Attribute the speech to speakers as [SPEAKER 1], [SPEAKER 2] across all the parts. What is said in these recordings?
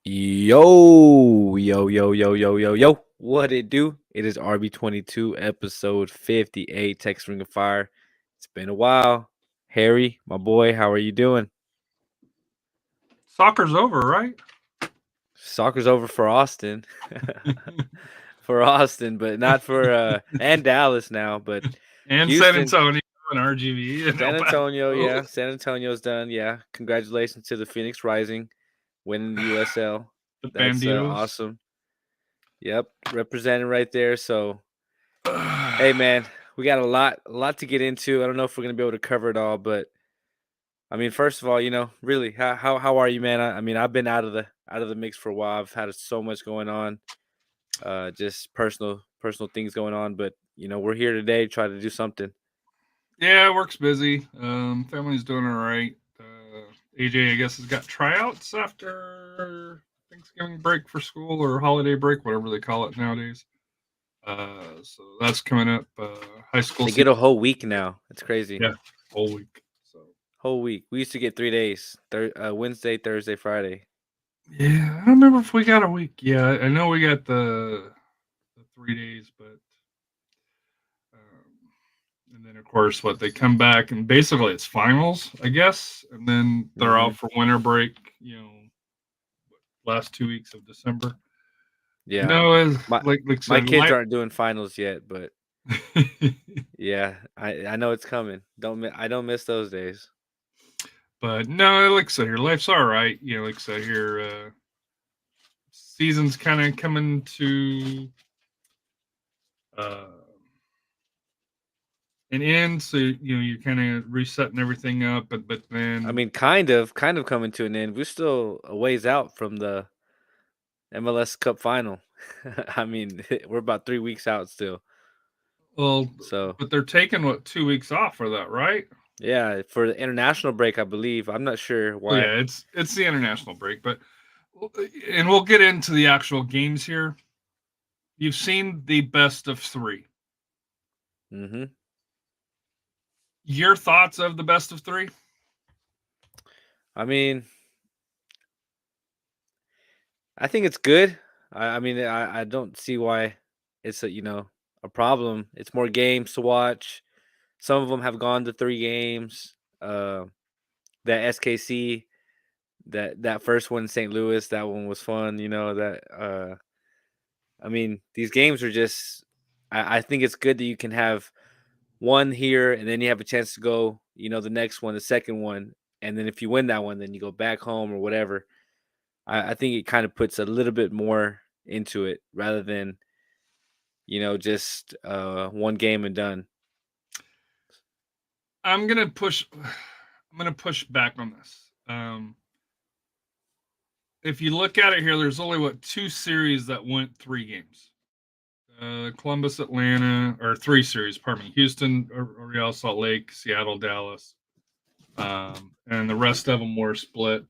[SPEAKER 1] Yo. What it do? It is RB22, episode 58, Text Ring of Fire. It's been a while. Harry, my boy, how are you doing?
[SPEAKER 2] Soccer's over, right?
[SPEAKER 1] Soccer's over for Austin. For Austin, but not for and Dallas now, but
[SPEAKER 2] And San
[SPEAKER 1] Houston,
[SPEAKER 2] Antonio and RGV and El
[SPEAKER 1] San Antonio,
[SPEAKER 2] Paso.
[SPEAKER 1] yeah. San Antonio's done, yeah. Congratulations to the Phoenix Rising winning the USL.
[SPEAKER 2] The
[SPEAKER 1] That's
[SPEAKER 2] Banditos.
[SPEAKER 1] awesome. Yep, representing right there. So hey man, we got a lot to get into. I don't know if we're gonna be able to cover it all, but I mean, first of all, really, how are you, man? I mean, I've been out of the mix for a while. I've had so much going on, just personal things going on. But we're here today, try to do something.
[SPEAKER 2] Yeah, work's busy. Family's doing all right. AJ, I guess, has got tryouts after Thanksgiving break for school or holiday break, whatever they call it nowadays. So that's coming up. High school
[SPEAKER 1] They
[SPEAKER 2] season.
[SPEAKER 1] get a whole week now. It's crazy.
[SPEAKER 2] Yeah, whole week. So
[SPEAKER 1] Whole week. We used to get 3 days: Wednesday, Thursday, Friday.
[SPEAKER 2] yeah, I don't remember if we got a week. Yeah, I know we got the 3 days, but and then of course what they come back and basically it's finals, I guess, and then they're
[SPEAKER 1] Hmm.
[SPEAKER 2] out for winter break. Last 2 weeks of December.
[SPEAKER 1] Yeah,
[SPEAKER 2] No, as
[SPEAKER 1] my
[SPEAKER 2] like
[SPEAKER 1] my
[SPEAKER 2] said,
[SPEAKER 1] kids
[SPEAKER 2] life.
[SPEAKER 1] aren't doing finals yet, but yeah, I know it's coming. I don't miss those days.
[SPEAKER 2] But no, like I said, here life's all right. Like I said here, season's kind of coming to uh, an end, so you're kind of resetting everything up. But
[SPEAKER 1] I
[SPEAKER 2] then
[SPEAKER 1] mean, kind of coming to an end. We're still a ways out from the MLS Cup final. I mean, we're about 3 weeks out still.
[SPEAKER 2] well,
[SPEAKER 1] So
[SPEAKER 2] but they're taking what 2 weeks off for that, right?
[SPEAKER 1] yeah, for the international break, I believe. I'm not sure
[SPEAKER 2] Well,
[SPEAKER 1] why.
[SPEAKER 2] yeah, it's the international break, but and we'll get into the actual games here. You've seen the best of three.
[SPEAKER 1] Hmm.
[SPEAKER 2] Your thoughts of the best of three?
[SPEAKER 1] I mean, I think it's good. I mean, I don't see why it's a problem. It's more games to watch. Some of them have gone to 3 games. That SKC, that first one in St. Louis, that one was fun. I mean, these games are just. I think it's good that you can have one here, and then you have a chance to go. The next one, the second one, and then if you win that one, then you go back home or whatever. I think it kind of puts a little bit more into it rather than just one game and done.
[SPEAKER 2] I'm gonna push. I'm gonna push back on this. If you look at it here, there's only what two series that went 3 games. Columbus, Atlanta, or 3 series. Pardon me. Houston, Real Salt Lake, Seattle, Dallas, and the rest of them were split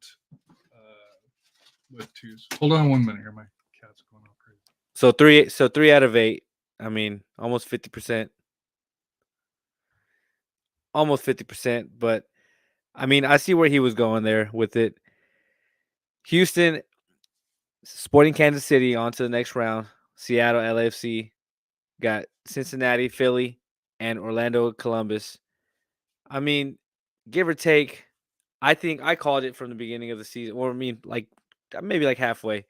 [SPEAKER 2] with twos. Hold on 1 minute here. My cat's going all crazy.
[SPEAKER 1] So three out of eight. I mean, almost 50%. Almost 50%. But I mean, I see where he was going there with it. Houston, Sporting Kansas City on to the next round. Seattle, LAFC, got Cincinnati, Philly, and Orlando, Columbus. I mean, give or take, I think I called it from the beginning of the season, or I mean, like maybe like halfway,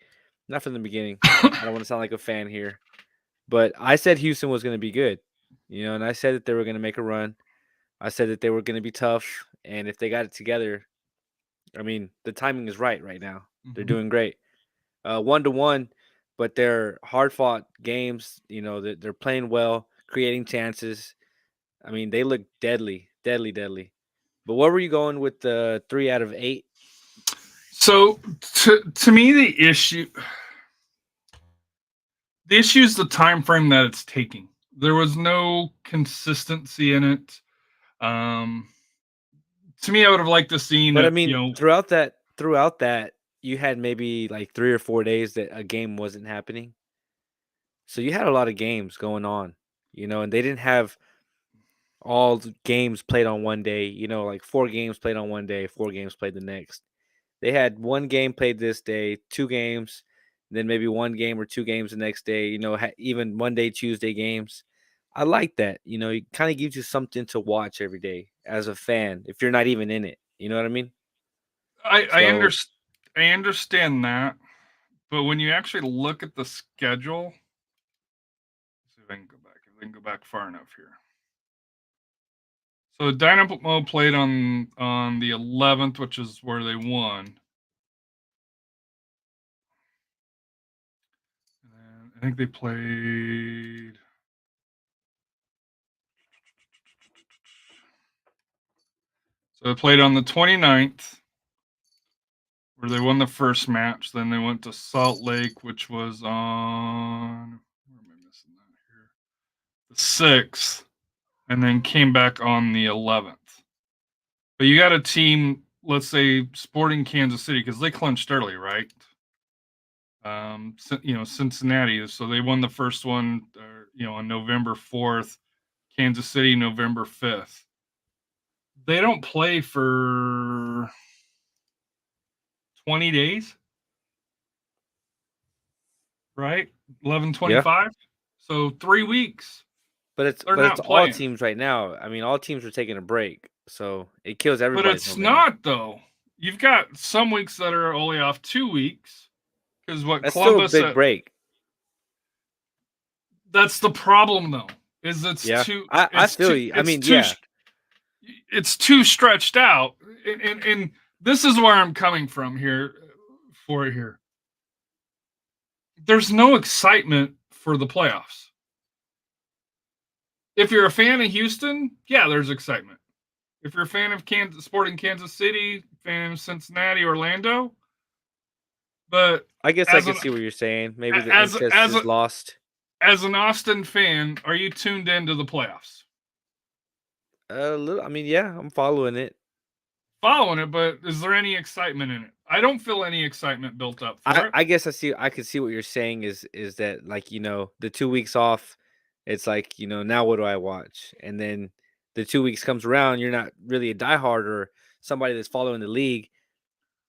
[SPEAKER 1] not from the beginning. I don't want to sound like a fan here, but I said Houston was going to be good, and I said that they were going to make a run. I said that they were going to be tough, and if they got it together, I mean, the timing is right now. They're
[SPEAKER 2] Mm-hmm.
[SPEAKER 1] doing great. 1-1, but they're hard fought games. They're playing well, creating chances. I mean, they look deadly, deadly, deadly. But what were you going with the 3 out of 8?
[SPEAKER 2] So to me, the issue is the time frame that it's taking. There was no consistency in it. Um, to me, I would have liked to seen
[SPEAKER 1] But I
[SPEAKER 2] it.
[SPEAKER 1] mean, throughout that, you had maybe like 3 or 4 days that a game wasn't happening. So you had a lot of games going on, and they didn't have all the games played on one day. Like 4 games played on one day, 4 games played the next. They had one game played this day, 2 games, then maybe one game or 2 games the next day. Even Monday, Tuesday games. I like that. It kind of gives you something to watch every day as a fan if you're not even in it. You know what I mean?
[SPEAKER 2] I
[SPEAKER 1] So
[SPEAKER 2] understand that, but when you actually look at the schedule, let's see if I can go back. If I can go back far enough here. So Dynamo played on the 11th, which is where they won. And I think they played. So they played on the 29th, where they won the first match. Then they went to Salt Lake, which was on. Where am I missing that here? The 6th, and then came back on the 11th. But you got a team, let's say Sporting Kansas City, because they clinched early, right? Cincinnati. So they won the first one, on November 4th. Kansas City, November 5th. They don't play for 20 days, right?
[SPEAKER 1] yeah,
[SPEAKER 2] 11/25. So 3 weeks.
[SPEAKER 1] but it's
[SPEAKER 2] They're
[SPEAKER 1] but it's
[SPEAKER 2] not
[SPEAKER 1] all
[SPEAKER 2] playing.
[SPEAKER 1] teams right now. I mean, all teams are taking a break, so it kills
[SPEAKER 2] But
[SPEAKER 1] everybody's
[SPEAKER 2] it's
[SPEAKER 1] momentum.
[SPEAKER 2] not, though. You've got some weeks that are only off 2 weeks. Because what
[SPEAKER 1] That's still a
[SPEAKER 2] Columbus,
[SPEAKER 1] big break.
[SPEAKER 2] that's the problem, though, is
[SPEAKER 1] Yeah, I feel you. I mean, yeah,
[SPEAKER 2] it's too stretched out. And this is where I'm coming from here for here. There's no excitement for the playoffs. If you're a fan of Houston, yeah, there's excitement. If you're a fan of Sporting Kansas City, fan of Cincinnati, Orlando, but
[SPEAKER 1] I guess I
[SPEAKER 2] as
[SPEAKER 1] can
[SPEAKER 2] an
[SPEAKER 1] see what you're saying. Maybe the
[SPEAKER 2] as
[SPEAKER 1] interest
[SPEAKER 2] as
[SPEAKER 1] is lost.
[SPEAKER 2] as an Austin fan, are you tuned into the playoffs?
[SPEAKER 1] A little. I mean, yeah, I'm following it.
[SPEAKER 2] Following it, but is there any excitement in it? I don't feel any excitement built up
[SPEAKER 1] I
[SPEAKER 2] for it.
[SPEAKER 1] I guess I can see what you're saying is that, like, the 2 weeks off, it's like, now what do I watch? And then the 2 weeks comes around, you're not really a diehard or somebody that's following the league.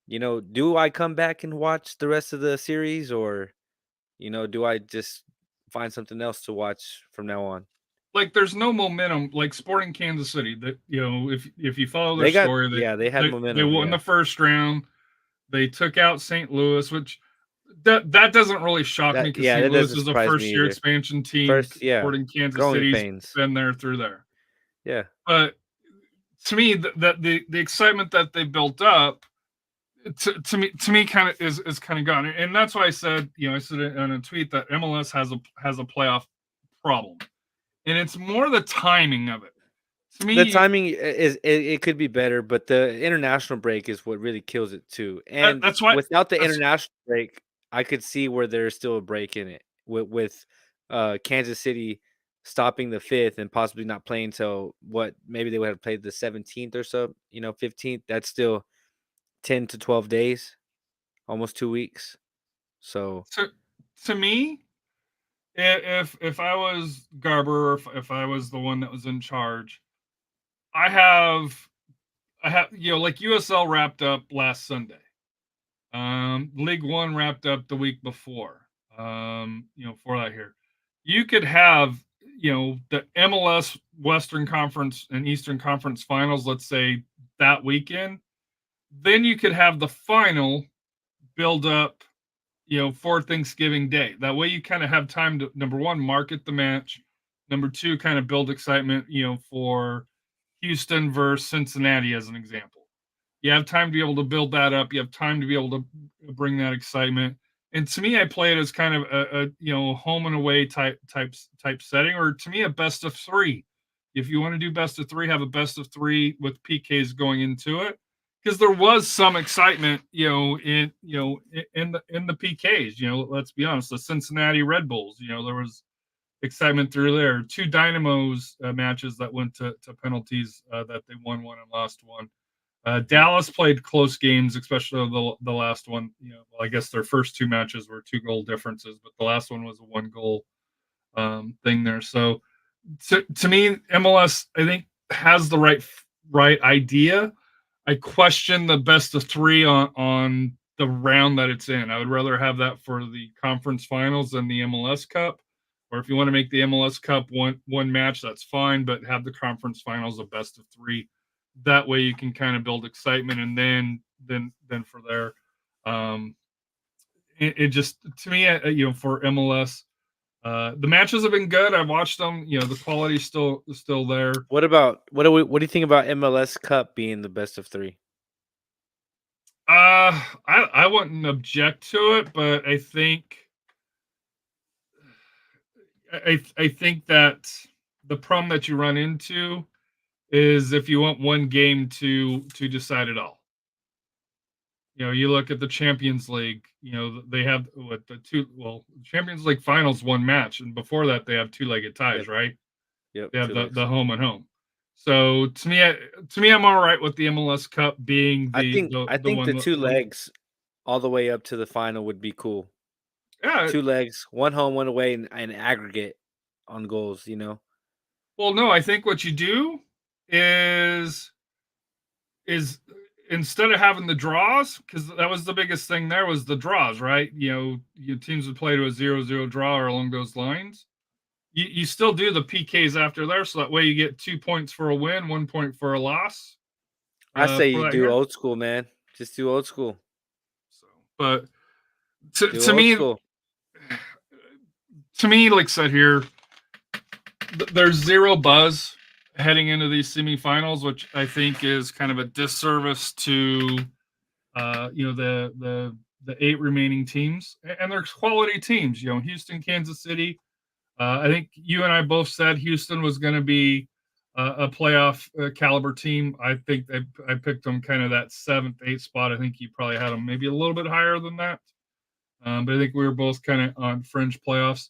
[SPEAKER 1] Do I come back and watch the rest of the series, or, do I just find something else to watch from now on?
[SPEAKER 2] Like there's no momentum like Sporting Kansas City that if you follow their
[SPEAKER 1] They got
[SPEAKER 2] story
[SPEAKER 1] Yeah, they had
[SPEAKER 2] they
[SPEAKER 1] momentum,
[SPEAKER 2] won
[SPEAKER 1] yeah.
[SPEAKER 2] the first round. They took out St. Louis, which that doesn't really shock me because St.
[SPEAKER 1] That
[SPEAKER 2] Louis
[SPEAKER 1] doesn't
[SPEAKER 2] is a
[SPEAKER 1] surprise
[SPEAKER 2] first
[SPEAKER 1] me
[SPEAKER 2] year
[SPEAKER 1] either.
[SPEAKER 2] expansion team.
[SPEAKER 1] First, yeah,
[SPEAKER 2] Sporting Kansas
[SPEAKER 1] growing
[SPEAKER 2] City's
[SPEAKER 1] pains.
[SPEAKER 2] been there through there.
[SPEAKER 1] Yeah.
[SPEAKER 2] But to me, the excitement that they built up to me kind of is kind of gone, and that's why I said I said it in a tweet that MLS has a playoff problem, and it's more the timing of it. To
[SPEAKER 1] The
[SPEAKER 2] me,
[SPEAKER 1] timing it could be better, but the international break is what really kills it too. And
[SPEAKER 2] that's why
[SPEAKER 1] without the
[SPEAKER 2] that's
[SPEAKER 1] international break, I could see where there's still a break in it with Kansas City stopping the 5th and possibly not playing till what maybe they would have played the 17th or so, 15th. That's still 10 to 12 days, almost 2 weeks. So,
[SPEAKER 2] to me. If I was Garber, if I was the one that was in charge, I have like USL wrapped up last Sunday. League One wrapped up the week before. For that here, you could have the MLS Western Conference and Eastern Conference finals. Let's say that weekend, then you could have the final build up. For Thanksgiving Day. That way, you kind of have time to number one market the match, number two kind of build excitement. For Houston versus Cincinnati as an example. You have time to be able to build that up. You have time to be able to bring that excitement. And to me, I play it as kind of a home and away type setting, or to me a best of three. If you want to do best of three, have a best of three with PKs going into it, because there was some excitement, in the PKs. Let's be honest, the Cincinnati Red Bulls. There was excitement through there. Two Dynamos matches that went to penalties that they won one and lost one. Dallas played close games, especially the last one. I guess their first two matches were 2-goal differences, but the last one was a 1-goal thing there. So to me, MLS I think has the right idea. I question the best of 3 on the round that it's in. I would rather have that for the conference finals than the MLS Cup. Or if you want to make the MLS Cup one match, that's fine, but have the conference finals a best of 3. That way you can kind of build excitement, and then for there, um, it just to me, for MLS, the matches have been good. I've watched them. The quality's still there.
[SPEAKER 1] What do you think about MLS Cup being the best of 3?
[SPEAKER 2] I wouldn't object to it, but I think that the problem that you run into is if you want one game to decide it all. You look at the Champions League. They have Champions League finals one match, and before that they have two-legged ties,
[SPEAKER 1] Yep.
[SPEAKER 2] right?
[SPEAKER 1] Yep.
[SPEAKER 2] They have
[SPEAKER 1] 2
[SPEAKER 2] the
[SPEAKER 1] legs.
[SPEAKER 2] the home and home. So to me, I'm all right with the MLS Cup being
[SPEAKER 1] I
[SPEAKER 2] the
[SPEAKER 1] think
[SPEAKER 2] the
[SPEAKER 1] I
[SPEAKER 2] the
[SPEAKER 1] think
[SPEAKER 2] one.
[SPEAKER 1] the 2 legs all the way up to the final would be cool.
[SPEAKER 2] Yeah.
[SPEAKER 1] 2 legs, 1 home, 1 away, and aggregate on goals, you know?
[SPEAKER 2] Well, no, I think what you do is is instead of having the draws, because that was the biggest thing there was the draws, right? Your teams would play to a 0-0 draw or along those lines. You still do the PKs after there, so that way you get 2 points for a win, 1 point for a loss.
[SPEAKER 1] I say
[SPEAKER 2] For
[SPEAKER 1] you
[SPEAKER 2] that
[SPEAKER 1] do
[SPEAKER 2] here.
[SPEAKER 1] old school, man. Just do old school.
[SPEAKER 2] So, but to,
[SPEAKER 1] Do
[SPEAKER 2] to
[SPEAKER 1] old
[SPEAKER 2] me,
[SPEAKER 1] school.
[SPEAKER 2] like I said here, there's zero buzz heading into these semifinals, which I think is kind of a disservice to the 8 remaining teams, and there's quality teams. Houston, Kansas City. I think you and I both said Houston was going to be a playoff caliber team. I think I picked them kind of that 7th, 8th spot. I think you probably had them maybe a little bit higher than that. But I think we were both kind of on fringe playoffs.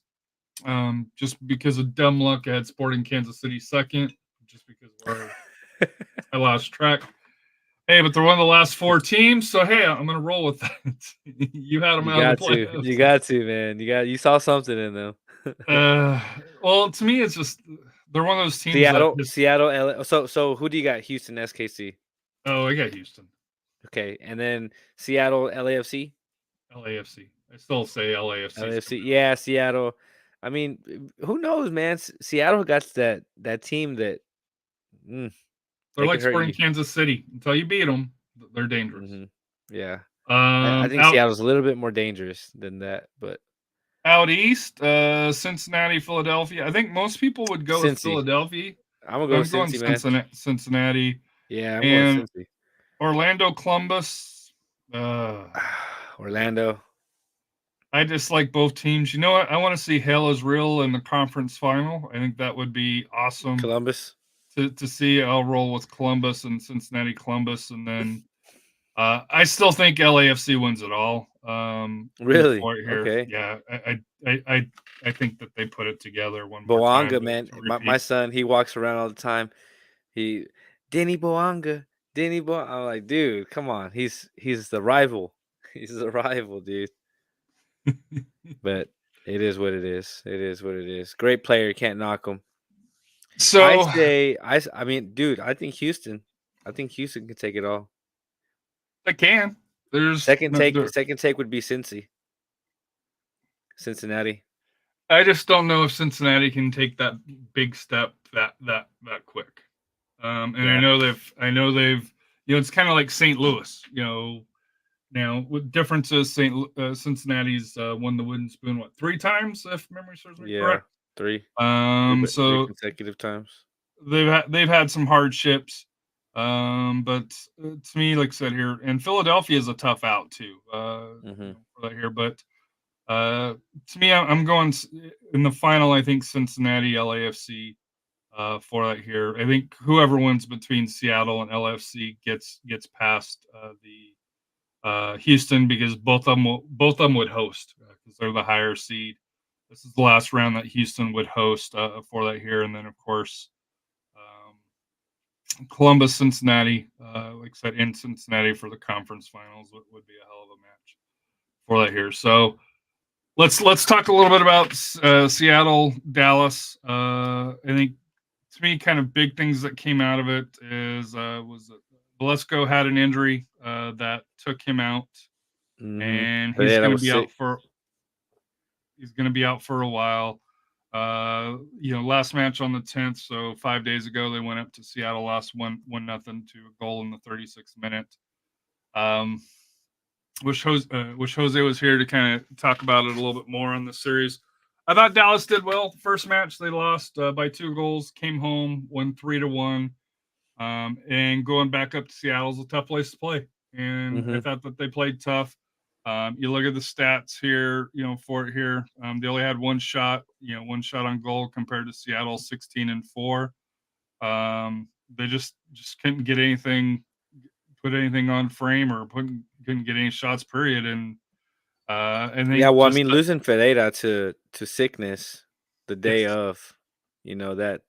[SPEAKER 2] Just because of dumb luck, I had Sporting Kansas City second, just because I lost track. Hey, but they're one of the last 4 teams, so hey, I'm gonna roll with that. You had them
[SPEAKER 1] You
[SPEAKER 2] out of
[SPEAKER 1] got
[SPEAKER 2] the
[SPEAKER 1] to. You
[SPEAKER 2] playoffs.
[SPEAKER 1] got to, man. You saw something in them.
[SPEAKER 2] Well, to me, it's just they're one of those teams that
[SPEAKER 1] Seattle,
[SPEAKER 2] just.
[SPEAKER 1] Seattle, LA. So who do you got? Houston, SKC.
[SPEAKER 2] Oh, I got Houston,
[SPEAKER 1] Okay, and then Seattle, LAFC.
[SPEAKER 2] LAFC. I still say LAFC is
[SPEAKER 1] LAFC.
[SPEAKER 2] coming out.
[SPEAKER 1] Yeah, Seattle. I mean, who knows, man? Seattle got that team that mm,
[SPEAKER 2] They're
[SPEAKER 1] they
[SPEAKER 2] like
[SPEAKER 1] could hurt
[SPEAKER 2] Sporting
[SPEAKER 1] you.
[SPEAKER 2] Kansas City. Until you beat them, they're dangerous.
[SPEAKER 1] Hmm. Yeah, I think
[SPEAKER 2] Out
[SPEAKER 1] Seattle's a little bit more dangerous than that, but
[SPEAKER 2] out east, Cincinnati, Philadelphia. I think most people would go with
[SPEAKER 1] Cincy.
[SPEAKER 2] Philadelphia,
[SPEAKER 1] I'm gonna
[SPEAKER 2] but
[SPEAKER 1] go
[SPEAKER 2] I'm
[SPEAKER 1] with
[SPEAKER 2] going
[SPEAKER 1] Cincy, man.
[SPEAKER 2] Cincinnati
[SPEAKER 1] Yeah, I'm going
[SPEAKER 2] and
[SPEAKER 1] Cincy.
[SPEAKER 2] Orlando, Columbus.
[SPEAKER 1] Orlando,
[SPEAKER 2] I just like both teams. You know what? I want to see Hell is Real in the conference final. I think that would be awesome
[SPEAKER 1] Columbus.
[SPEAKER 2] to see. I'll roll with Columbus and Cincinnati, Columbus, and then I still think LAFC wins it all.
[SPEAKER 1] Really?
[SPEAKER 2] For it here,
[SPEAKER 1] Okay.
[SPEAKER 2] yeah, I think that they put it together one more time
[SPEAKER 1] Boanga,
[SPEAKER 2] to,
[SPEAKER 1] man.
[SPEAKER 2] to
[SPEAKER 1] My
[SPEAKER 2] repeat.
[SPEAKER 1] son, he walks around all the time. He Denny Boanga, Denny Bo. I'm like, dude, come on. He's the rival. He's the rival, dude. But it is what it is. It is what it is. Great player, can't knock him.
[SPEAKER 2] So
[SPEAKER 1] I mean, dude, I think Houston. I think Houston can take it all.
[SPEAKER 2] they can. There's
[SPEAKER 1] Second
[SPEAKER 2] no,
[SPEAKER 1] take,
[SPEAKER 2] there,
[SPEAKER 1] second take would be Cincinnati.
[SPEAKER 2] I just don't know if Cincinnati can take that big step that quick. And
[SPEAKER 1] Yeah,
[SPEAKER 2] I know they've, it's kind of like St. Louis, now with differences, Cincinnati's won the wooden spoon, 3 times, if memory serves me
[SPEAKER 1] yeah,
[SPEAKER 2] correct.
[SPEAKER 1] three, three
[SPEAKER 2] So
[SPEAKER 1] consecutive times.
[SPEAKER 2] they've had some hardships. But to me, like I said here, and Philadelphia is a tough out too,
[SPEAKER 1] Hmm.
[SPEAKER 2] for that here. But to me, I'm going in the final. I think Cincinnati, LAFC, for that here. I think whoever wins between Seattle and LFC gets past the Houston, because both of them would host, because they're the higher seed. This is the last round that Houston would host for that here, and then of course Columbus, Cincinnati, like I said, in Cincinnati for the conference finals would be a hell of a match for that here. So let's talk a little bit about Seattle, Dallas. I think to me, kind of big things that came out of it is was Bledsoe had an injury that took him out,
[SPEAKER 1] Mm-hmm.
[SPEAKER 2] and
[SPEAKER 1] But yeah, that was sick.
[SPEAKER 2] he's going to be out for a while. Last match on the 10th, so 5 days ago they went up to Seattle, lost one nothing to a goal in the 36th minute. Um, wish Jose was here to kind of talk about it a little bit more on the series. I thought Dallas did well. First match they lost by 2 goals, came home, won 3-1. And going back up to Seattle is a tough place to play. And I
[SPEAKER 1] Mm-hmm.
[SPEAKER 2] thought that they played tough. You look at the stats here, for it here. They only had one shot on goal compared to Seattle 16-4. They just couldn't get anything, put anything on frame, or couldn't get any shots. Period. And
[SPEAKER 1] Yeah,
[SPEAKER 2] they
[SPEAKER 1] well, I
[SPEAKER 2] just
[SPEAKER 1] mean, losing Ferreira to sickness the day
[SPEAKER 2] yes,
[SPEAKER 1] of, that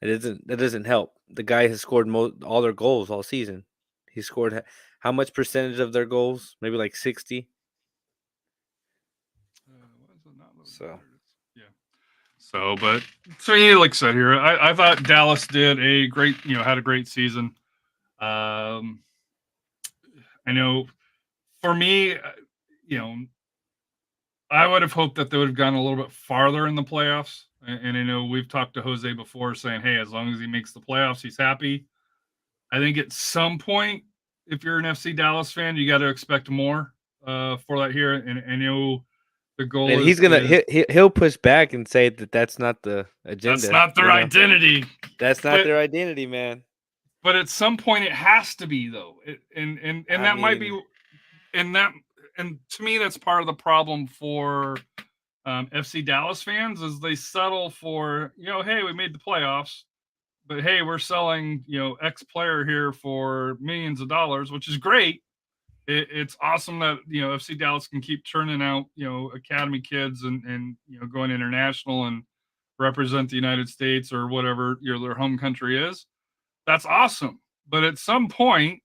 [SPEAKER 1] that doesn't help. The guy has scored all their goals all season. He scored how much percentage of their goals? Maybe like 60.
[SPEAKER 2] why is it not loading?
[SPEAKER 1] So
[SPEAKER 2] There it is. Yeah. So, like I said here, I thought Dallas did a great, had a great season. Um, I know for me, you know, I would have hoped that they would have gone a little bit farther in the playoffs. And I know we've talked to Jose before saying, hey, as long as he makes the playoffs, he's happy. I think at some point, if you're an FC Dallas fan, you got to expect more for that here. And I know the goal
[SPEAKER 1] and
[SPEAKER 2] is
[SPEAKER 1] he's gonna
[SPEAKER 2] is
[SPEAKER 1] he'll push back and say that that's not the
[SPEAKER 2] that's
[SPEAKER 1] agenda.
[SPEAKER 2] not their identity.
[SPEAKER 1] That's not
[SPEAKER 2] But
[SPEAKER 1] their identity, man.
[SPEAKER 2] at some point it has to be though. And
[SPEAKER 1] I
[SPEAKER 2] that might be
[SPEAKER 1] mean,
[SPEAKER 2] and that and to me that's part of the problem for FC Dallas fans is they settle for, hey, we made the playoffs, but hey, we're selling, X player here for millions of dollars, which is great. It's awesome that FC Dallas can keep churning out academy kids and going international and represent the United States or whatever their home country is. That's awesome. But at some point,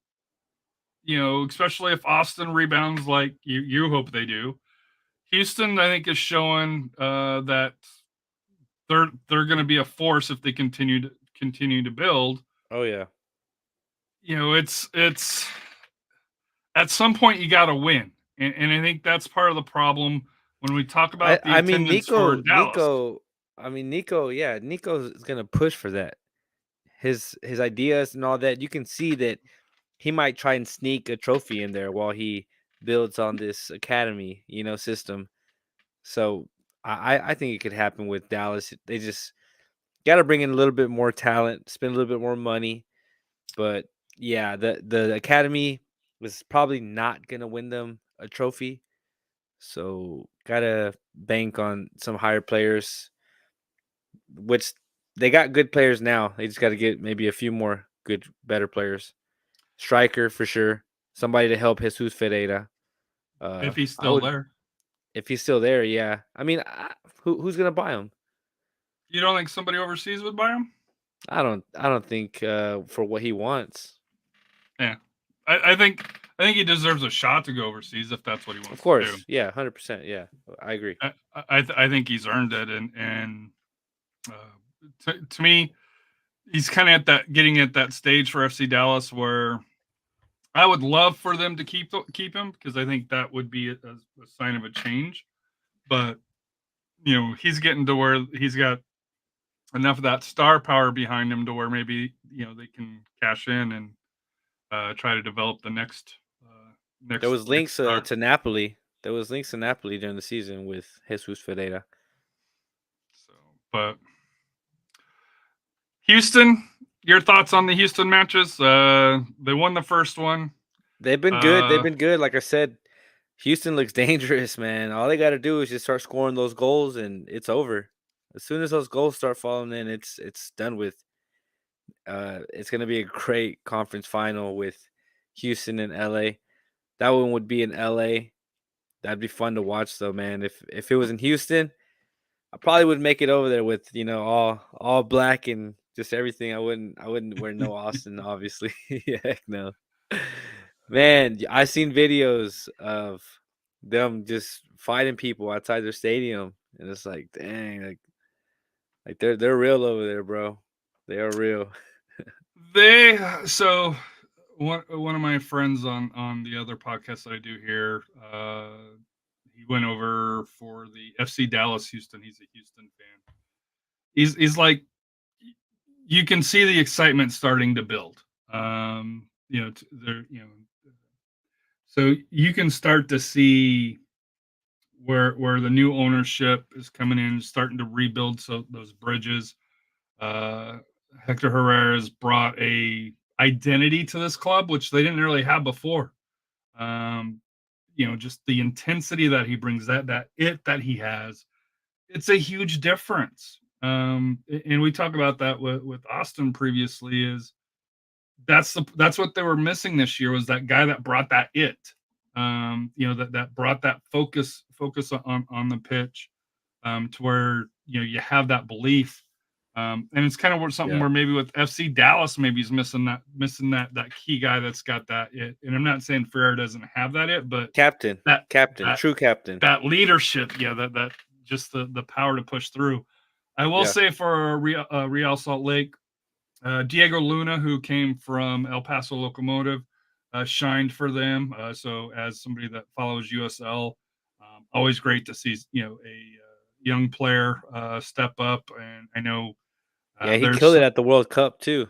[SPEAKER 2] especially if Austin rebounds like you hope they do, Houston I think is showing that they're going to be a force if they continue to build.
[SPEAKER 1] oh yeah.
[SPEAKER 2] It's at some point you got to win, and I think that's part of the problem when we talk
[SPEAKER 1] I
[SPEAKER 2] about the
[SPEAKER 1] I mean
[SPEAKER 2] attendance for Dallas.
[SPEAKER 1] Nico, yeah, Nico's gonna push for that. His ideas and all that. You can see that he might try and sneak a trophy in there while he builds on this academy, system. So I think it could happen with Dallas. They just got to bring in a little bit more talent, spend a little bit more money. But yeah, the academy was probably not gonna win them a trophy. So gotta bank on some higher players, which they got good players now. They just got to get maybe a few more good, better players. Striker for sure. Somebody to help Jesus Ferreira.
[SPEAKER 2] If he's
[SPEAKER 1] I
[SPEAKER 2] still
[SPEAKER 1] would
[SPEAKER 2] there,
[SPEAKER 1] if he's still there. Yeah, I mean, who's gonna buy him?
[SPEAKER 2] you don't think somebody overseas would buy him?
[SPEAKER 1] I don't think for what he wants.
[SPEAKER 2] Yeah, I think he deserves a shot to go overseas if that's what he
[SPEAKER 1] Of
[SPEAKER 2] wants to do.
[SPEAKER 1] course, yeah, 100%. Yeah, I agree.
[SPEAKER 2] I think he's earned it, and to me, he's kind of getting at that stage for FC Dallas where I would love for them to keep him because I think that would be a sign of a change. But he's getting to where he's got enough of that star power behind him to where maybe they can cash in and try to develop the next
[SPEAKER 1] There
[SPEAKER 2] next
[SPEAKER 1] was
[SPEAKER 2] next
[SPEAKER 1] links
[SPEAKER 2] star.
[SPEAKER 1] to Napoli. There was links to Napoli during the season with Jesus Ferreira.
[SPEAKER 2] So, but Houston, your thoughts on the Houston matches? They won the first one.
[SPEAKER 1] They've been good. They've
[SPEAKER 2] Uh,
[SPEAKER 1] been good. Like I said, Houston looks dangerous, man. All they got to do is just start scoring those goals, and it's over. As soon as those goals start falling in, it's done with. It's gonna be a great conference final with Houston and LA. That one would be in LA. That'd be fun to watch, though, man. If it was in Houston, I probably would make it over there with all black and just everything. I wouldn't wear no Austin, obviously. Heck no. Man, I seen videos of them just fighting people outside their stadium, and it's like, dang, like they're real over there, bro. They are real.
[SPEAKER 2] they so one of my friends on the other podcast that I do here, he went over for the FC Dallas Houston. He's a Houston fan. He's like, you can see the excitement starting to build. There, so you can start to see where the new ownership is coming in, starting to rebuild those bridges. Uh, Hector Herrera has brought a identity to this club, which they didn't really have before. Um, just the intensity that he brings, that he has, it's a huge difference. And we talk about that with Austin previously. Is that's what they were missing this year, was that guy that brought that it. That brought that focus on the pitch, to where you have that belief. And it's kind of something
[SPEAKER 1] Yeah.
[SPEAKER 2] where maybe with FC Dallas, maybe he's missing that key guy that's got that it. And I'm not saying Ferrer doesn't have that it, but
[SPEAKER 1] Captain,
[SPEAKER 2] that
[SPEAKER 1] true captain.
[SPEAKER 2] that leadership, that just the power to push through. I will
[SPEAKER 1] Yeah.
[SPEAKER 2] say for Real Salt Lake, Diego Luna, who came from El Paso Locomotive, shined for them. So as somebody that follows USL, always great to see a young player step up. And I know
[SPEAKER 1] Yeah, he
[SPEAKER 2] there's
[SPEAKER 1] killed it at the World Cup too.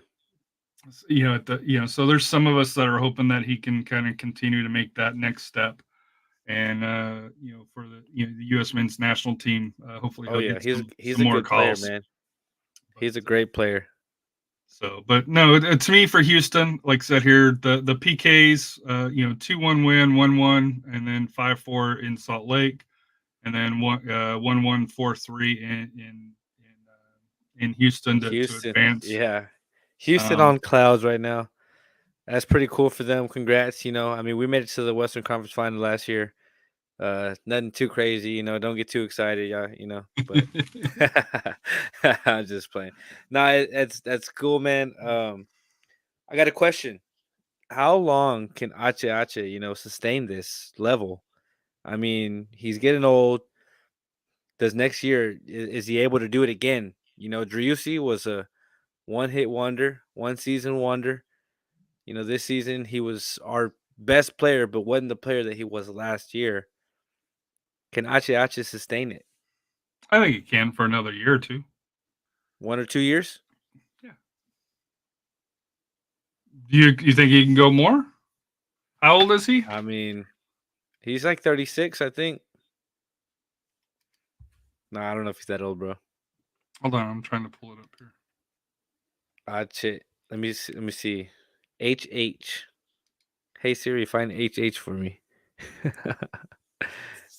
[SPEAKER 2] so there's some of us that are hoping that he can kind of continue to make that next step. And for the the U.S. men's national team, hopefully
[SPEAKER 1] Oh
[SPEAKER 2] he'll
[SPEAKER 1] yeah,
[SPEAKER 2] get
[SPEAKER 1] he's
[SPEAKER 2] some
[SPEAKER 1] a
[SPEAKER 2] more
[SPEAKER 1] good player,
[SPEAKER 2] calls.
[SPEAKER 1] man.
[SPEAKER 2] But,
[SPEAKER 1] He's a great player.
[SPEAKER 2] so, but no, to me, for Houston, like I said here, the PKs, 2-1 win, 1-1, and then 5-4 in Salt Lake, and then 1-1, 4-3 in Houston to
[SPEAKER 1] Houston,
[SPEAKER 2] advance.
[SPEAKER 1] yeah, Houston
[SPEAKER 2] Um,
[SPEAKER 1] on clouds right now. That's pretty cool for them. Congrats. I mean, we made it to the Western Conference Final last year. Nothing too crazy. Don't get too excited, yeah. But I'm just playing. No, that's cool, man. I got a question. How long can Ache Ache, sustain this level? I mean, he's getting old. Does next year is he able to do it again? Driussi was a one-hit wonder, one season wonder. This season he was our best player, but wasn't the player that he was last year. Can Ache Ache sustain it?
[SPEAKER 2] I think he can for another year or two.
[SPEAKER 1] 1 or 2 years?
[SPEAKER 2] Yeah. You think he can go more? How old is he?
[SPEAKER 1] I mean, he's like 36, I think. No, I don't know if he's that old, bro.
[SPEAKER 2] Hold on, I'm trying to pull it up here.
[SPEAKER 1] Ache. Let me see. Let me see. HH. Hey Siri, find HH for me.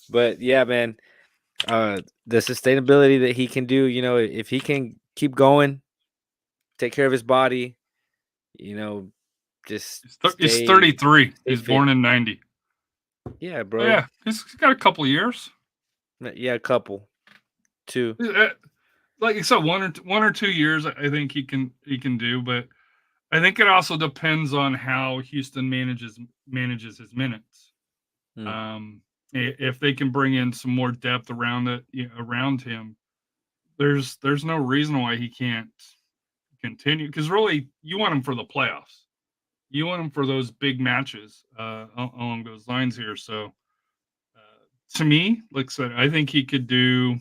[SPEAKER 1] But yeah, man. The sustainability that he can do, if he can keep going, take care of his body, you know, just
[SPEAKER 2] He's
[SPEAKER 1] stay
[SPEAKER 2] 33.
[SPEAKER 1] stay
[SPEAKER 2] He's
[SPEAKER 1] fit.
[SPEAKER 2] born in 90.
[SPEAKER 1] Yeah,
[SPEAKER 2] Oh,
[SPEAKER 1] bro.
[SPEAKER 2] yeah, he's got a couple of years.
[SPEAKER 1] Yeah, a couple. Two.
[SPEAKER 2] Like you said, 1 or 2 years, I think he can do, but I think it also depends on how Houston manages his minutes.
[SPEAKER 1] Hmm.
[SPEAKER 2] Um, if they can bring in some more depth around it, around him, there's no reason why he can't continue. Because really, you want him for the playoffs. You want him for those big matches along those lines here. So, to me, like I said, I think he could do.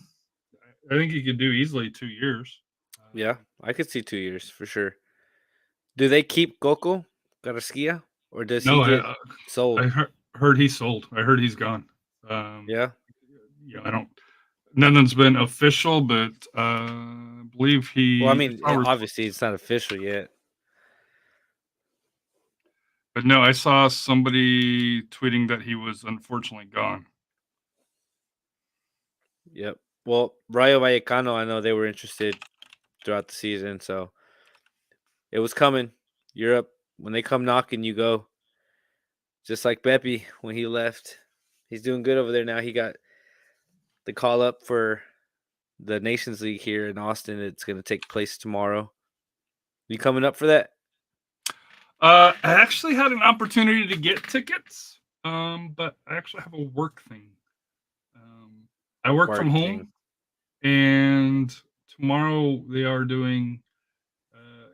[SPEAKER 2] I think he could do easily 2 years.
[SPEAKER 1] Yeah, I could see 2 years for sure. Do they keep Coco Garcia or does he
[SPEAKER 2] No,
[SPEAKER 1] get
[SPEAKER 2] I
[SPEAKER 1] sold?
[SPEAKER 2] heard he's sold. I heard he's gone. Um,
[SPEAKER 1] Yeah.
[SPEAKER 2] I don't. Nothing's been official, but I believe
[SPEAKER 1] Well, I
[SPEAKER 2] he.
[SPEAKER 1] mean, obviously it's not official yet.
[SPEAKER 2] But no, I saw somebody tweeting that he was unfortunately gone.
[SPEAKER 1] Yep. Well, Rayo Vallecano, I know they were interested throughout the season, so it was coming. Europe, when they come knocking, you go. Just like Beppe when he left. He's doing good over there now. He got the call up for the Nations League here in Austin. It's going to take place tomorrow. You coming up for that?
[SPEAKER 2] I actually had an opportunity to get tickets, but I actually have a work thing. I work from
[SPEAKER 1] Work thing.
[SPEAKER 2] home, and tomorrow they are doing.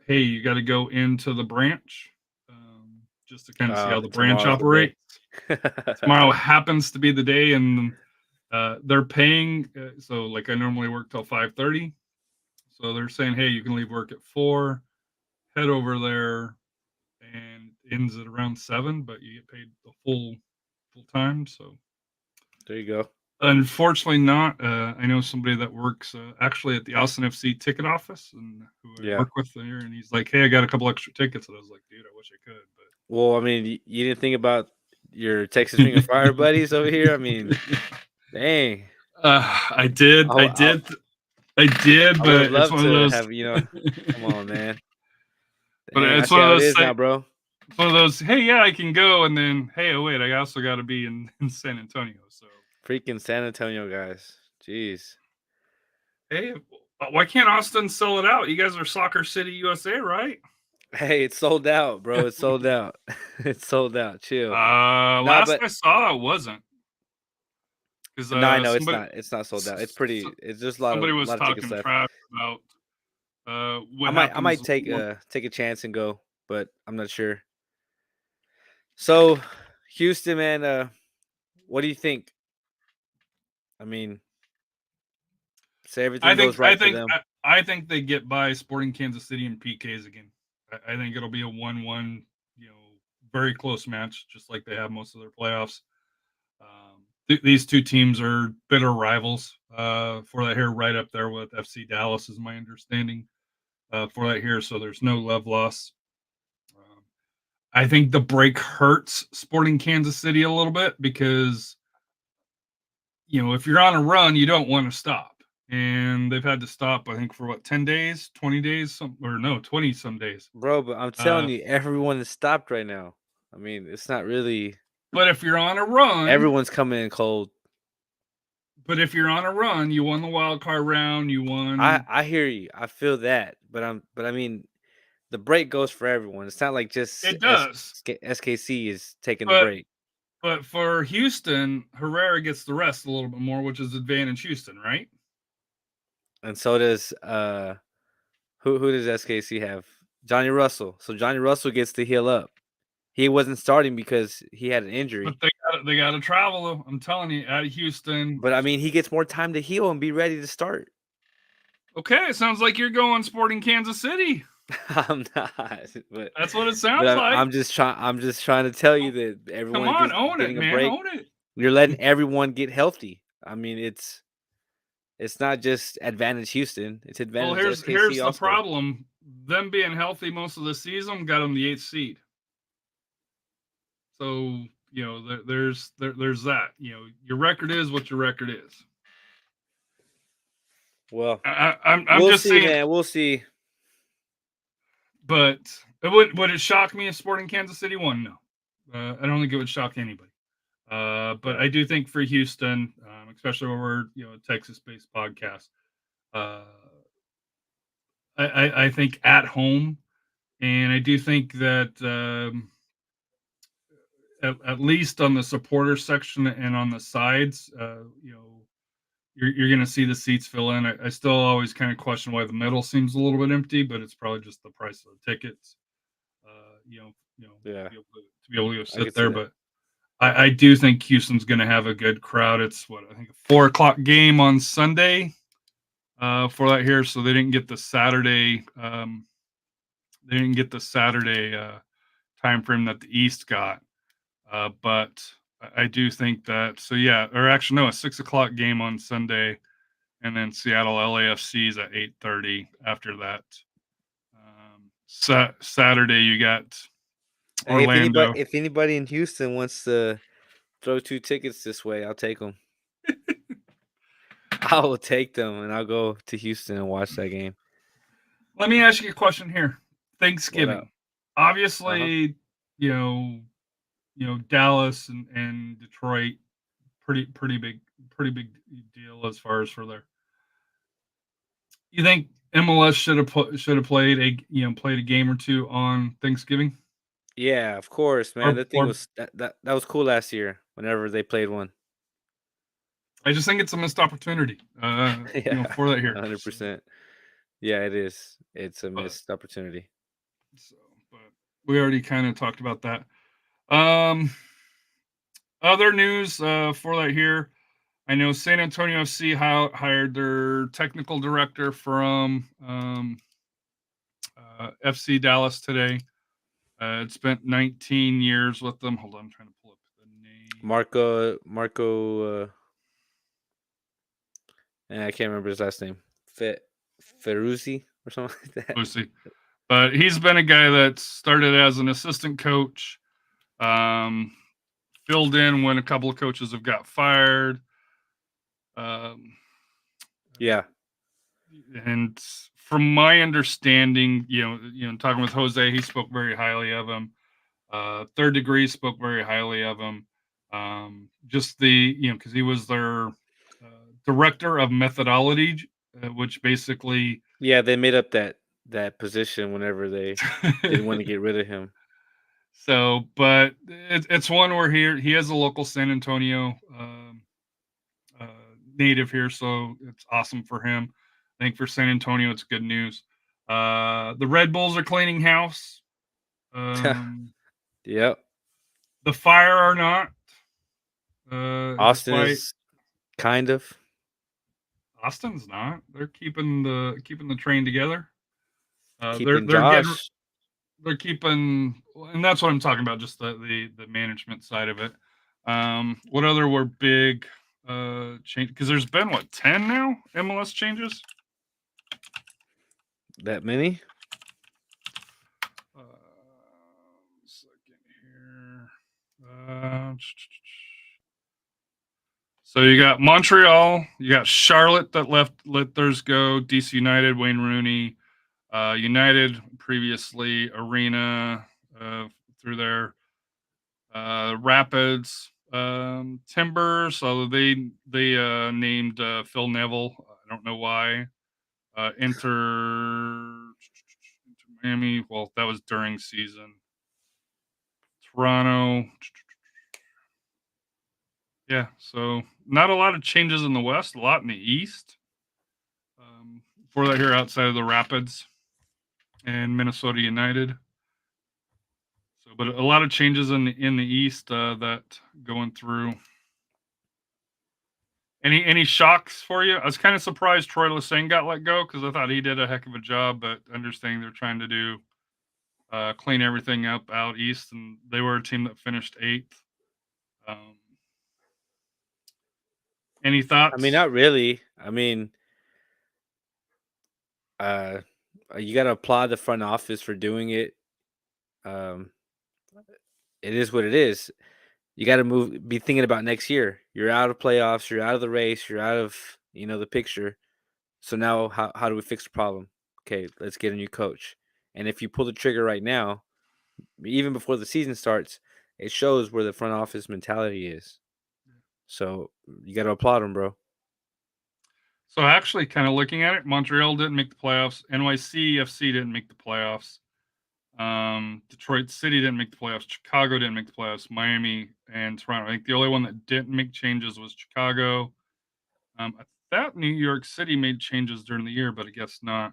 [SPEAKER 2] Hey, you got to go into the branch, just to kind of see how the branch
[SPEAKER 1] Tomorrow's the day.
[SPEAKER 2] operates. Tomorrow happens to be the day, and they're paying. So, like, I normally work till 5:30. So they're saying, hey, you can leave work at 4, head over there, and ends at around 7, but you get paid the full time. So
[SPEAKER 1] There you go.
[SPEAKER 2] unfortunately, not. I know somebody that works actually at the Austin FC ticket office, and who I
[SPEAKER 1] Yeah.
[SPEAKER 2] work with there, and he's like, "Hey, I got a couple extra tickets," and I was like, "Dude, I wish I could."
[SPEAKER 1] Well, I mean, you didn't think about your Texas Ring of Fire buddies over here. I mean, dang.
[SPEAKER 2] I did,
[SPEAKER 1] I, I,
[SPEAKER 2] I did,
[SPEAKER 1] I would have
[SPEAKER 2] but it's
[SPEAKER 1] loved
[SPEAKER 2] one of
[SPEAKER 1] to
[SPEAKER 2] those.
[SPEAKER 1] have, come on, man.
[SPEAKER 2] But
[SPEAKER 1] Dang, I
[SPEAKER 2] it's
[SPEAKER 1] see
[SPEAKER 2] one of
[SPEAKER 1] how it
[SPEAKER 2] those.
[SPEAKER 1] is now, bro.
[SPEAKER 2] It's one of those. Hey, yeah, I can go, and then hey, oh wait, I also got to be in San Antonio. So
[SPEAKER 1] Freaking San Antonio guys. Jeez.
[SPEAKER 2] hey, why can't Austin sell it out? You guys are Soccer City, USA, right?
[SPEAKER 1] Hey, it's sold out, bro. It's sold out. It's sold out. Chill. Nah,
[SPEAKER 2] Last
[SPEAKER 1] but
[SPEAKER 2] I saw, it wasn't. Because
[SPEAKER 1] no, I know it's
[SPEAKER 2] somebody
[SPEAKER 1] not. It's not sold out. It's
[SPEAKER 2] so,
[SPEAKER 1] pretty. It's just a
[SPEAKER 2] somebody was
[SPEAKER 1] lot of tickets
[SPEAKER 2] talking
[SPEAKER 1] left.
[SPEAKER 2] trash about
[SPEAKER 1] I
[SPEAKER 2] what
[SPEAKER 1] might
[SPEAKER 2] happens
[SPEAKER 1] take a chance and go, but I'm not sure. So, Houston, man, what do you think? I mean, say everything goes right for them.
[SPEAKER 2] I think they get by Sporting Kansas City in PKs again. I think it'll be a 1-1, very close match, just like they have most of their playoffs. These two teams are bitter rivals for that here, right up there with FC Dallas, is my understanding for that here. So there's no love loss. I think the break hurts Sporting Kansas City a little bit because, if you're on a run, you don't want to stop. And they've had to stop, I think, for what, 10 days, 20 days, 20 some days.
[SPEAKER 1] Bro, but I'm telling you, everyone is stopped right now. I mean, it's not really.
[SPEAKER 2] But if you're on a run,
[SPEAKER 1] Everyone's coming in cold.
[SPEAKER 2] But if you're on a run, you won the wild card round. You won.
[SPEAKER 1] I hear you. I feel that, but I mean, the break goes for everyone. It's not like just
[SPEAKER 2] It does.
[SPEAKER 1] SKC is taking the
[SPEAKER 2] But
[SPEAKER 1] break.
[SPEAKER 2] but for Houston, Herrera gets the rest a little bit more, which is advantage Houston, right?
[SPEAKER 1] And so does who does SKC have? Johnny Russell. So Johnny Russell gets to heal up. He wasn't starting because he had an injury.
[SPEAKER 2] But they got to travel though. I'm telling you, out of Houston.
[SPEAKER 1] But I mean, he gets more time to heal and be ready to start.
[SPEAKER 2] Okay, it sounds like you're going Sporting Kansas City.
[SPEAKER 1] I'm not, but
[SPEAKER 2] that's what it sounds like.
[SPEAKER 1] I'm just trying to tell you that everyone
[SPEAKER 2] Come on, own it, man.
[SPEAKER 1] break.
[SPEAKER 2] Own it.
[SPEAKER 1] You're letting everyone get healthy. I mean, it's not just advantage Houston. It's advantage.
[SPEAKER 2] Well,
[SPEAKER 1] SKC
[SPEAKER 2] here's the
[SPEAKER 1] also.
[SPEAKER 2] problem. Them being healthy most of the season got them the 8th seed. So there's that. Your record is what your record is.
[SPEAKER 1] Well,
[SPEAKER 2] I'm
[SPEAKER 1] we'll
[SPEAKER 2] just
[SPEAKER 1] see,
[SPEAKER 2] saying,
[SPEAKER 1] man. We'll see.
[SPEAKER 2] But would it shock me if Sporting Kansas City won? No, I don't think it would shock anybody. But I do think for Houston, especially when we're a Texas-based podcast, I think at home, and I do think that at least on the supporter section and on the sides, you're going to see the seats fill in. I still always kind of question why the middle seems a little bit empty, but it's probably just the price of the tickets.
[SPEAKER 1] Yeah.
[SPEAKER 2] To be able to go sit there. But I do think Houston's going to have a good crowd. It's I think a 4:00 game on Sunday for that here. So they didn't get the Saturday. They didn't get the Saturday time frame that the East got. But I do think that. So yeah, or actually no, a 6:00 game on Sunday, and then Seattle LAFC is at 8:30 after that. Saturday you got Orlando.
[SPEAKER 1] If anybody in Houston wants to throw 2 tickets this way, I'll take them. I will take them, and I'll go to Houston and watch that game.
[SPEAKER 2] Let me ask you a question here. Thanksgiving, obviously, Dallas and Detroit, pretty big deal as far as for there. You think MLS should have played a game or two on Thanksgiving?
[SPEAKER 1] Yeah, of course, man. That thing was that was cool last year. Whenever they played one,
[SPEAKER 2] I just think it's a missed opportunity. For that here,
[SPEAKER 1] 100%. Yeah, it is. It's a missed opportunity.
[SPEAKER 2] So, but we already kind of talked about that. Other news for that here. I know San Antonio FC hired their technical director from FC Dallas today. It spent 19 years with them. Hold on, I'm trying to pull up the name.
[SPEAKER 1] Marco. I can't remember his last name. Ferruzzi or something like that.
[SPEAKER 2] Lucy. But he's been a guy that started as an assistant coach, filled in when a couple of coaches have got fired.
[SPEAKER 1] Yeah.
[SPEAKER 2] And from my understanding, talking with Jose, he spoke very highly of him. Third Degree spoke very highly of him. Just because he was their director of methodology, which basically,
[SPEAKER 1] yeah, they made up that position whenever they didn't want to get rid of him.
[SPEAKER 2] So, but it's one where he is a local San Antonio native here, so it's awesome for him. I think for San Antonio, it's good news. The Red Bulls are cleaning house.
[SPEAKER 1] Yep.
[SPEAKER 2] The Fire are not.
[SPEAKER 1] Austin is kind of.
[SPEAKER 2] Austin's not. They're keeping the train together.
[SPEAKER 1] Keeping
[SPEAKER 2] Josh. They're keeping, and that's what I'm talking about. Just the management side of it. What other were big change? Because there's been 10 now MLS changes.
[SPEAKER 1] That many?
[SPEAKER 2] Second here. So you got Montreal, you got Charlotte that let theirs go. DC United, Wayne Rooney, United previously, Arena through there, Rapids, Timbers. So they named Phil Neville. I don't know why. Inter Miami. Well, that was during season. Toronto. Yeah, so not a lot of changes in the West, a lot in the East. For that here outside of the Rapids and Minnesota United. So, but a lot of changes in the East that going through. Any shocks for you? I was kind of surprised Troy Lesesne got let go because I thought he did a heck of a job, but understanding they're trying to do clean everything up out east, and they were a team that finished 8th. Any thoughts?
[SPEAKER 1] I mean, not really. I mean, you got to applaud the front office for doing it. It is what it is. You got to be thinking about next year. You're out of playoffs. You're out of the race. You're out of the picture. So now, how do we fix the problem? Okay, let's get a new coach. And if you pull the trigger right now, even before the season starts, it shows where the front office mentality is. So you got to applaud them, bro.
[SPEAKER 2] So actually, kind of looking at it, Montreal didn't make the playoffs. NYCFC didn't make the playoffs. Detroit City didn't make the playoffs. Chicago didn't make the playoffs. Miami and Toronto. I think the only one that didn't make changes was Chicago. I thought New York City made changes during the year, but I guess not.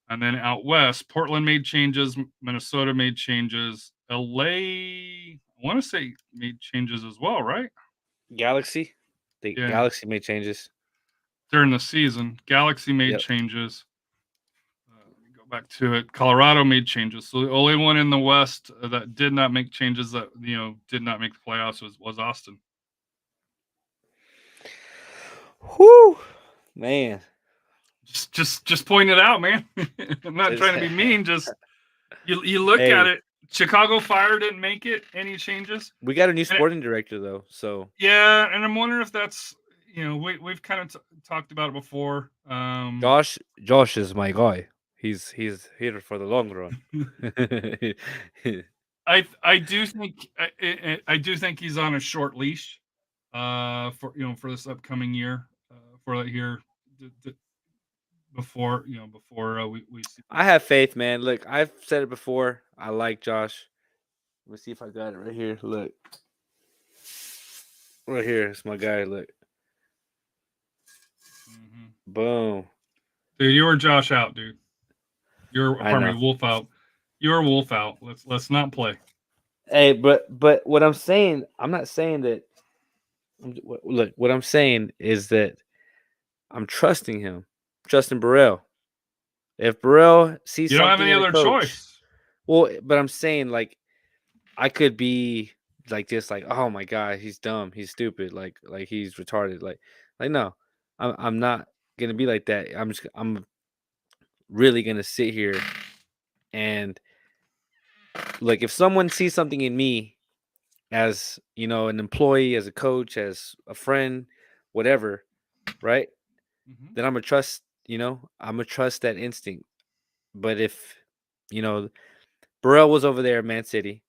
[SPEAKER 2] And then out west, Portland made changes. Minnesota made changes. LA, I want to say, made changes as well, right?
[SPEAKER 1] Galaxy? Galaxy made changes.
[SPEAKER 2] During the season, Galaxy made changes. Go back to it. Colorado made changes. So the only one in the West that did not make changes that did not make the playoffs was Austin.
[SPEAKER 1] Whoo, man!
[SPEAKER 2] Just point it out, man. I'm not trying to be mean. Just you look at it. Chicago Fire didn't make it. Any changes?
[SPEAKER 1] We got a new sporting director though, so
[SPEAKER 2] yeah. And I'm wondering if that's we've kind of talked about it before.
[SPEAKER 1] Josh is my guy. He's here for the long run.
[SPEAKER 2] I do think he's on a short leash for this upcoming year for that year before we see.
[SPEAKER 1] I have faith, man. Look, I've said it before. I like Josh. Let me see if I got it right here. Look. Right here. It's my guy. Look. Mm-hmm. Boom.
[SPEAKER 2] Dude, you were Josh out, dude. You're Wolf out. You're Wolf out. Let's not play.
[SPEAKER 1] Hey, but what I'm saying, I'm not saying that. Look, what I'm saying is that I'm trusting him, trusting Burrell. If Burrell sees
[SPEAKER 2] You don't have
[SPEAKER 1] something
[SPEAKER 2] any
[SPEAKER 1] in a
[SPEAKER 2] other
[SPEAKER 1] coach,
[SPEAKER 2] choice.
[SPEAKER 1] well, but I'm saying like I could be like this, like, oh my god, he's dumb, he's stupid, like he's retarded, like no, I'm not gonna be like that. I'm really gonna sit here and look. If someone sees something in me as an employee, as a coach, as a friend, whatever, right?
[SPEAKER 2] Hmm.
[SPEAKER 1] Then I'm gonna trust. I'm gonna trust that instinct. But if you know Burrell was over there at Man City,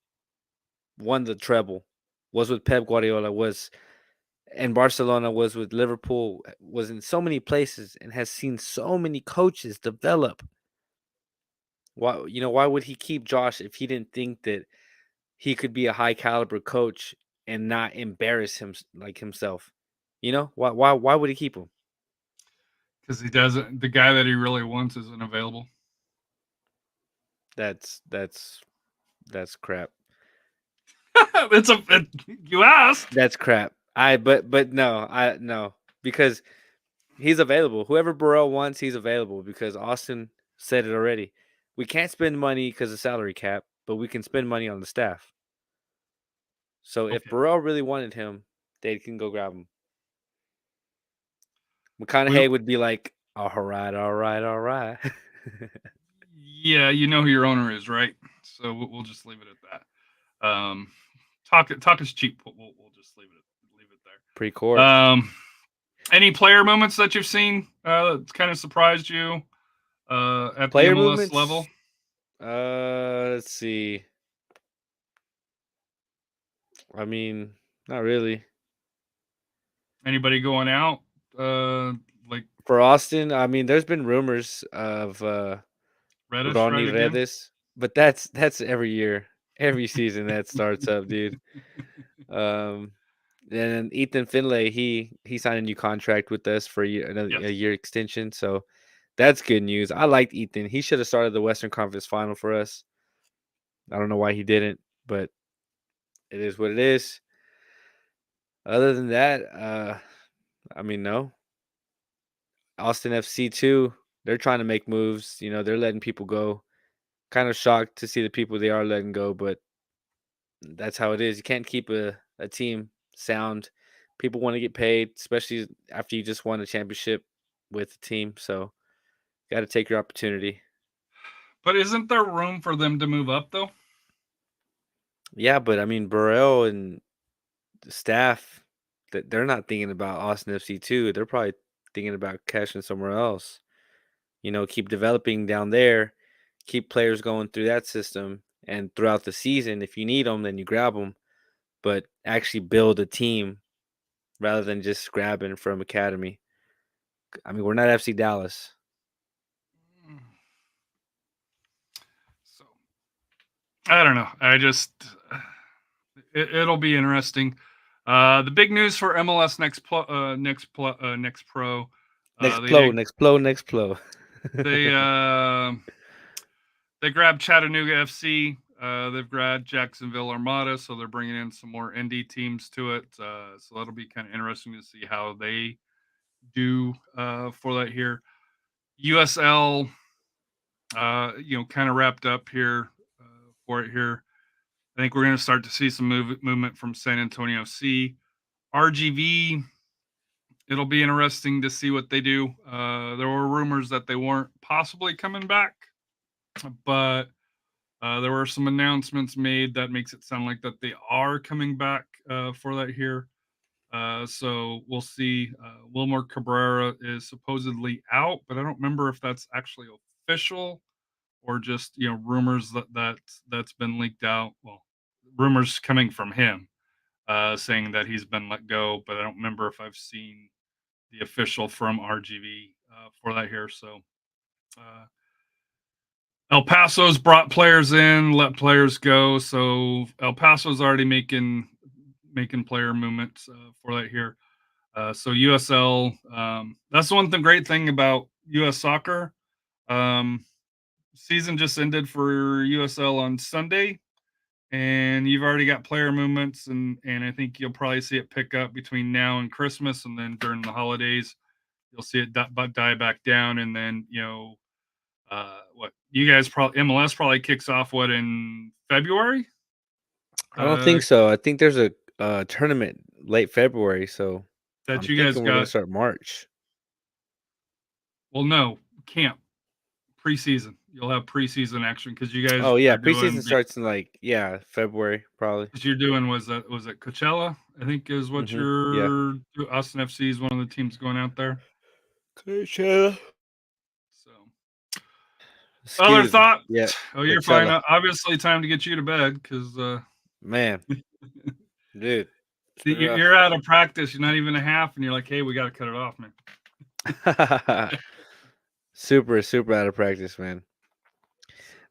[SPEAKER 1] won the treble, was with Pep Guardiola, was in Barcelona, was with Liverpool, was in so many places, and has seen so many coaches develop. Why would he keep Josh if he didn't think that he could be a high caliber coach and not embarrass him like himself? Why would he keep him?
[SPEAKER 2] Because he doesn't. The guy that he really wants isn't available.
[SPEAKER 1] That's crap.
[SPEAKER 2] You asked.
[SPEAKER 1] That's crap. But no, no, because he's available. Whoever Burrell wants, he's available because Austin said it already. We can't spend money because of salary cap, but we can spend money on the staff. So if
[SPEAKER 2] Okay.
[SPEAKER 1] Burrell really wanted him, they can go grab him.
[SPEAKER 2] We
[SPEAKER 1] McConaughey would be like, all right, all right, all right.
[SPEAKER 2] Yeah, you know who your owner is, right? So we'll just leave it at that. Talk is cheap. We'll just leave it there.
[SPEAKER 1] Pre-court.
[SPEAKER 2] Any player moments that you've seen that's kind of surprised you at the
[SPEAKER 1] Player
[SPEAKER 2] MLS level?
[SPEAKER 1] movements. Let's see. I mean, not really.
[SPEAKER 2] Anybody going out? Like
[SPEAKER 1] For Austin, I mean, there's been rumors of
[SPEAKER 2] Reddish right
[SPEAKER 1] Ronnie
[SPEAKER 2] again?
[SPEAKER 1] Redis, but that's every year, every season that starts up, dude. Um, and Ethan Finlay, he signed a new contract with us for a
[SPEAKER 2] Yes.
[SPEAKER 1] year extension, so that's good news. I liked Ethan. He should have started the Western Conference Final for us. I don't know why he didn't, but it is what it is. Other than that, I mean, no. Austin FC too. They're trying to make moves. They're letting people go. Kind of shocked to see the people they are letting go, but that's how it is. You can't keep a team sound. People want to get paid, especially after you just won a championship with the team. So, got to take your opportunity.
[SPEAKER 2] But isn't there room for them to move up though?
[SPEAKER 1] Yeah, but I mean, Burrell and the staff, that they're not thinking about Austin FC too. They're probably thinking about cashing somewhere else. Keep developing down there, keep players going through that system, and throughout the season, if you need them, then you grab them. But actually build a team rather than just grabbing from academy. I mean, we're not FC Dallas.
[SPEAKER 2] So I don't know. It'll be interesting. The big news for MLS next pro.
[SPEAKER 1] Next
[SPEAKER 2] They
[SPEAKER 1] plo,
[SPEAKER 2] did
[SPEAKER 1] next plo, next plo.
[SPEAKER 2] they they grabbed Chattanooga FC. They've grabbed Jacksonville Armada, so they're bringing in some more indie teams to it. So that'll be kind of interesting to see how they do for that here. USL, kind of wrapped up here for it here. I think we're going to start to see some movement from San Antonio C. RGV, it'll be interesting to see what they do. There were rumors that they weren't possibly coming back, but there were some announcements made that makes it sound like that they are coming back for that here. So we'll see. Wilmer Cabrera is supposedly out, but I don't remember if that's actually official or just rumors that's been leaked out. Well, rumors coming from him saying that he's been let go, but I don't remember if I've seen the official from RGV for that here. So uh, El Paso's brought players in, let players go. So El Paso's already making player movements for that here. So USL, that's great thing about US soccer. Um, season just ended for USL on Sunday, and you've already got player movements, and I think you'll probably see it pick up between now and Christmas, and then during the holidays, you'll see it die back down, and then what you guys probably MLS probably kicks off what in February.
[SPEAKER 1] I don't think so. I think there's a tournament late February, so
[SPEAKER 2] That
[SPEAKER 1] I'm
[SPEAKER 2] you guys
[SPEAKER 1] thinking we're gonna
[SPEAKER 2] got.
[SPEAKER 1] start March.
[SPEAKER 2] Well, no, camp preseason. You'll have preseason action because you guys
[SPEAKER 1] Oh yeah,
[SPEAKER 2] are
[SPEAKER 1] preseason
[SPEAKER 2] doing
[SPEAKER 1] starts in February probably.
[SPEAKER 2] because you're doing was it Coachella? I think is what
[SPEAKER 1] Yeah.
[SPEAKER 2] you're Austin FC is one of the teams going out there.
[SPEAKER 1] Coachella.
[SPEAKER 2] So other
[SPEAKER 1] Excuse me.
[SPEAKER 2] thought.
[SPEAKER 1] Yeah,
[SPEAKER 2] Oh, you're fine.
[SPEAKER 1] Coachella.
[SPEAKER 2] Obviously, time to get you to bed because
[SPEAKER 1] Man, dude, it's been rough.
[SPEAKER 2] you're out of practice. You're not even a half, and you're like, hey, we got to cut it off, man.
[SPEAKER 1] Super out of practice, man.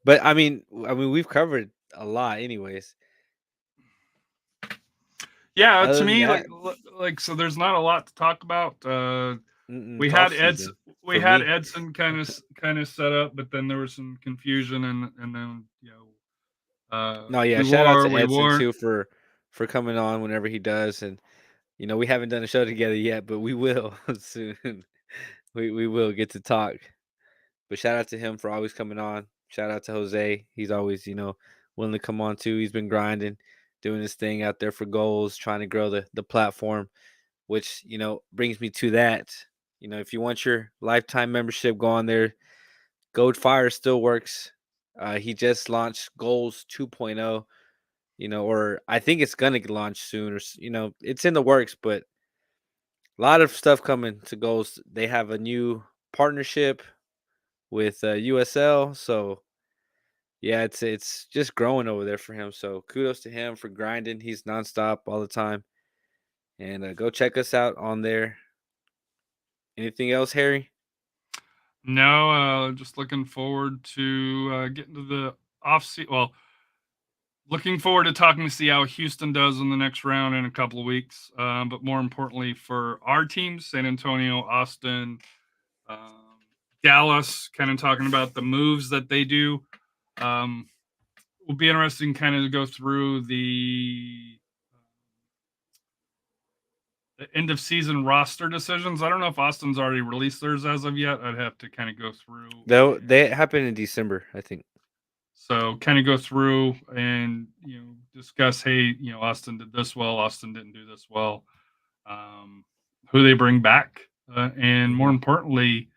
[SPEAKER 1] But I mean, we've covered a lot, anyways.
[SPEAKER 2] Yeah, to
[SPEAKER 1] Other than
[SPEAKER 2] me,
[SPEAKER 1] that,
[SPEAKER 2] so there's not a lot to talk about. We
[SPEAKER 1] it's
[SPEAKER 2] had
[SPEAKER 1] off
[SPEAKER 2] Eds,
[SPEAKER 1] season
[SPEAKER 2] we
[SPEAKER 1] for
[SPEAKER 2] had
[SPEAKER 1] me.
[SPEAKER 2] Edson kind of set up, but then there was some confusion, and then
[SPEAKER 1] No, yeah, shout out to
[SPEAKER 2] we
[SPEAKER 1] Edson
[SPEAKER 2] wore.
[SPEAKER 1] too for coming on whenever he does, and we haven't done a show together yet, but we will soon. We will get to talk. But shout out to him for always coming on. Shout out to Jose. He's always, willing to come on too. He's been grinding, doing his thing out there for goals, trying to grow the platform, which, brings me to that. If you want your lifetime membership, go on there. Gold Fire still works. He just launched Goals 2.0, or I think it's gonna get launched soon, or it's in the works, but a lot of stuff coming to Goals. They have a new partnership with USL, so yeah, it's just growing over there for him. So kudos to him for grinding. He's nonstop all the time, and go check us out on there. Anything else, Harry?
[SPEAKER 2] No, just looking forward to getting to the off season. Well, looking forward to talking to see how Houston does in the next round in a couple of weeks. But more importantly, for our teams, San Antonio, Austin, um, Dallas, kind of talking about the moves that they do. Um, will be interesting kind of to go through the end of season roster decisions. I don't know if Austin's already released theirs as of yet. I'd have to kind of go through.
[SPEAKER 1] They happen in December, I think.
[SPEAKER 2] So kind of go through and discuss. Hey, Austin did this well. Austin didn't do this well. Who they bring back, and more
[SPEAKER 1] Mhm.
[SPEAKER 2] importantly,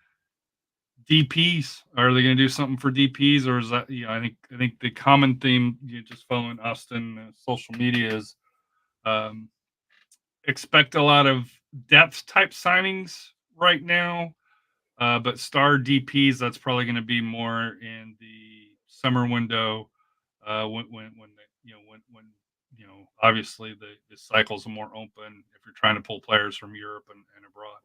[SPEAKER 2] DPS. Are they going to do something for DPS, or is that I think the common theme just following Austin social media is expect a lot of depth type signings right now, but star DPS that's probably going to be more in the summer window when obviously the cycles are more open if you're trying to pull players from Europe and abroad.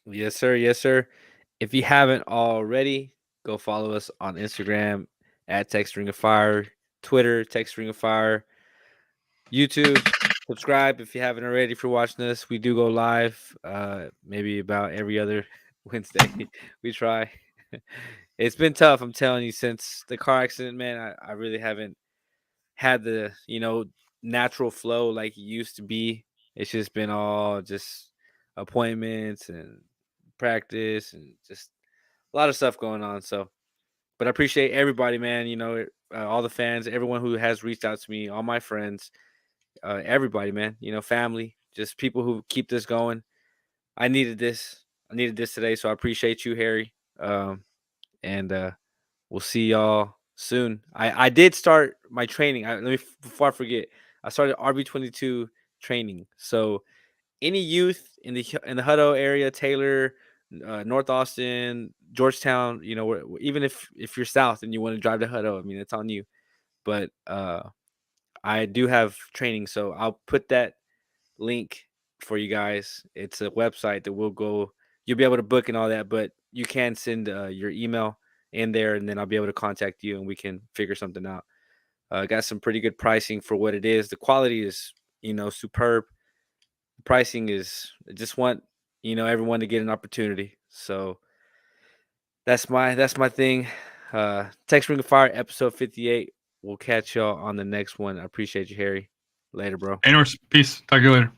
[SPEAKER 1] Yes, sir. Yes, sir. If you haven't already, go follow us on Instagram at Text Ring of Fire, Twitter, Text Ring of Fire, YouTube. Subscribe if you haven't already. If you're watching this, we do go live, maybe about every other Wednesday. We try. It's been tough, I'm telling you, since the car accident, man. I really haven't had the natural flow like it used to be. It's just been all just appointments and practice and just a lot of stuff going on. So, but I appreciate everybody, man. All the fans, everyone who has reached out to me, all my friends, everybody, man. Family, just people who keep this going. I needed this. I needed this today, so I appreciate you, Harry. And we'll see y'all soon. I did start my training. Before I forget, I started RB22 training. So any youth in the Hutto area, Taylor, North Austin, Georgetown, even if you're south and you want to drive to Hutto, I mean it's on you. But I do have training, so I'll put that link for you guys. It's a website that will go. You'll be able to book and all that, but you can send your email in there, and then I'll be able to contact you, and we can figure something out. Got some pretty good pricing for what it is. The quality is, superb. The pricing is. I just want everyone to get an opportunity. So that's my thing. Text Ring of Fire episode 58. We'll catch y'all on the next one. I appreciate you, Harry. Later, bro.
[SPEAKER 2] Anyways, peace. Talk to you later.